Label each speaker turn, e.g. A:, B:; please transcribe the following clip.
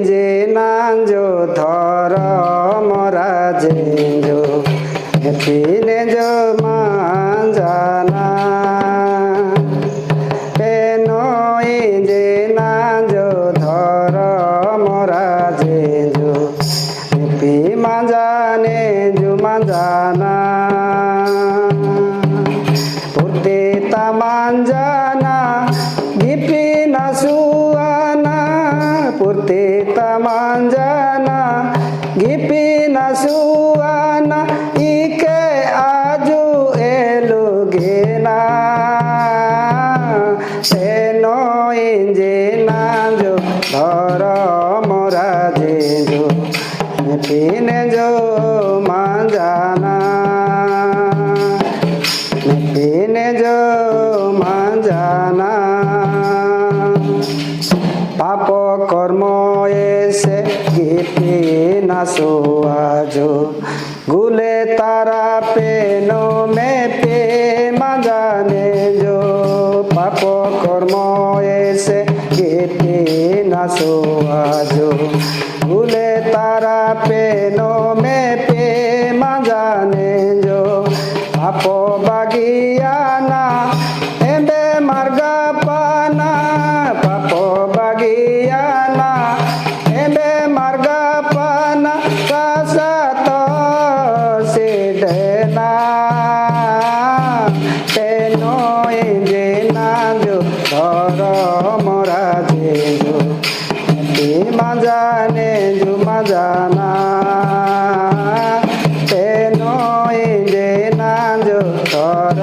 A: যে নাঞ্জো ধর মরা জেঞ্জো পিনে জো মাঞ্জানা পেনই যে নাঞ্জো ধর মরা জেঞ্জো পি মাঞ্জানে জু মাঞ্জানা পুতে তা মাঞ্জানা গিপি না সুয়ানা পুতে তা মাঞ্জানা গিপি না সুয়ানা ইকে আজু এলো ঘেনা নয় যে নাঞ্জো ধর মরা জেঞ্জো পিনে জো মাঞ্জানা পিনে জো মাঞ্জানা পাপ কর্ম এসে গিপি না সোয়াজো গুলে তারা পেনো মে পে মাঞ্জানে জো পাপ কর্ম এসে গিপি না সোয়াজো গুলে তারা পেনো মে পে মাঞ্জানে জো পাপ বাগিয়ানা এবে মার্গা পানা পাপ বাগিয়ানা এবে মার্গা পানা কাসাত সিডনা তেনই যে নাঞ্জো ধর মরা জেঞ্জো পি মাঞ্জানে জু মাঞ্জানা তেনই যে নাঞ্জো ধর